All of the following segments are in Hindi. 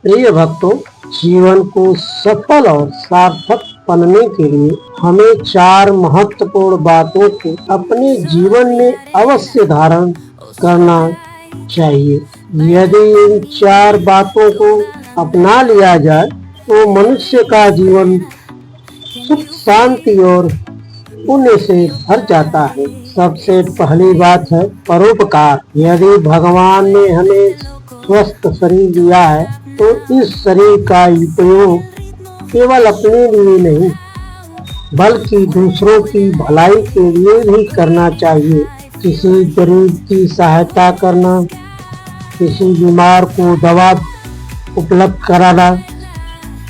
प्रिय भक्तों, जीवन को सफल और सार्थक बनने के लिए हमें 4 महत्वपूर्ण बातों को अपने जीवन में अवश्य धारण करना चाहिए। यदि इन 4 बातों को अपना लिया जाए तो मनुष्य का जीवन सुख, शांति और पुण्य से भर जाता है। सबसे पहली बात है परोपकार। यदि भगवान ने हमें स्वस्थ शरीर दिया है तो इस शरीर का उपयोग केवल अपने लिए नहीं बल्कि दूसरों की भलाई के लिए भी करना चाहिए। किसी गरीब की सहायता करना, किसी बीमार को दवा उपलब्ध कराना,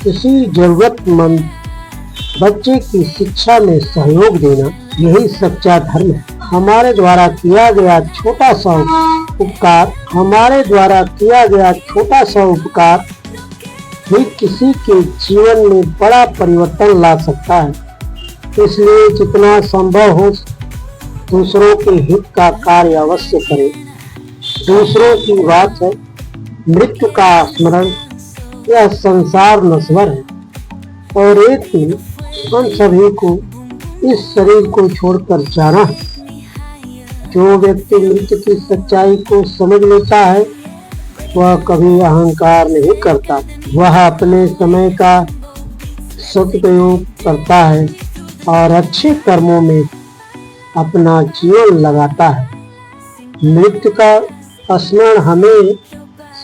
किसी जरूरतमंद बच्चे की शिक्षा में सहयोग देना, यही सच्चा धर्म है। हमारे द्वारा किया गया छोटा सा उपकार भी किसी के जीवन में बड़ा परिवर्तन ला सकता है। इसलिए जितना संभव हो दूसरों के हित का कार्य अवश्य करें। दूसरों की बात है मृत्यु का स्मरण। यह संसार नश्वर है और एक दिन हम सभी को इस शरीर को छोड़कर जाना है। जो व्यक्ति मृत्यु की सच्चाई को समझ लेता है वह कभी अहंकार नहीं करता। वह अपने समय का सदुपयोग करता है और अच्छे कर्मों में अपना जीवन लगाता है। मृत्यु का स्मरण हमें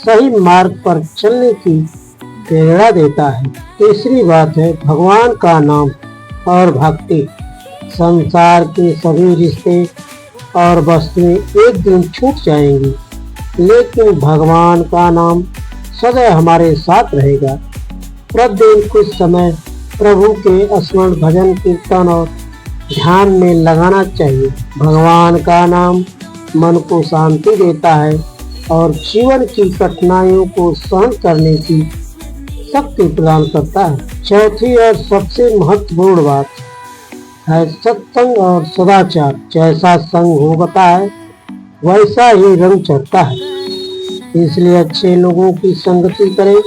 सही मार्ग पर चलने की प्रेरणा देता है। तीसरी बात है भगवान का नाम और भक्ति। संसार के सभी रिश्ते और वस्तुएं एक दिन छूट जाएंगी, लेकिन भगवान का नाम सदैव हमारे साथ रहेगा। प्रतिदिन कुछ समय प्रभु के स्मरण, भजन, कीर्तन और ध्यान में लगाना चाहिए। भगवान का नाम मन को शांति देता है और जीवन की कठिनाइयों को सहन करने की शक्ति प्रदान करता है। चौथी और सबसे महत्वपूर्ण बात है सत्संग और सदाचार। जैसा संग होता है वैसा ही रंग चढ़ता है। इसलिए अच्छे लोगों की संगति करें,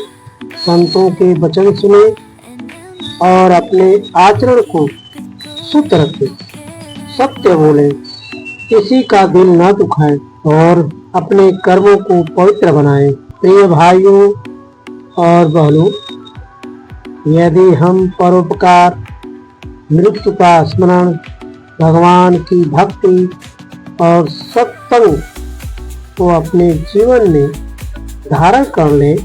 संतों के वचन सुने और अपने आचरण को शुद्ध रखें। सत्य बोलें, किसी का दिल न दुखाएं और अपने कर्मों को पवित्र बनाएं। प्रिय भाइयों और बहनों, यदि हम परोपकार, मृत्यु का स्मरण, भगवान की भक्ति और सत्संग को अपने जीवन में धारण कर लें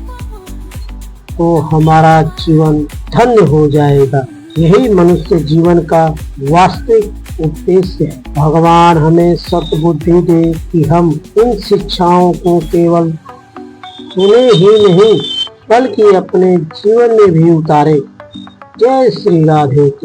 तो हमारा जीवन धन्य हो जाएगा। यही मनुष्य जीवन का वास्तविक उद्देश्य है। भगवान हमें सद्बुद्धि दे कि हम इन शिक्षाओं को केवल सुने ही नहीं बल्कि अपने जीवन में भी उतारे। जय श्री राधे।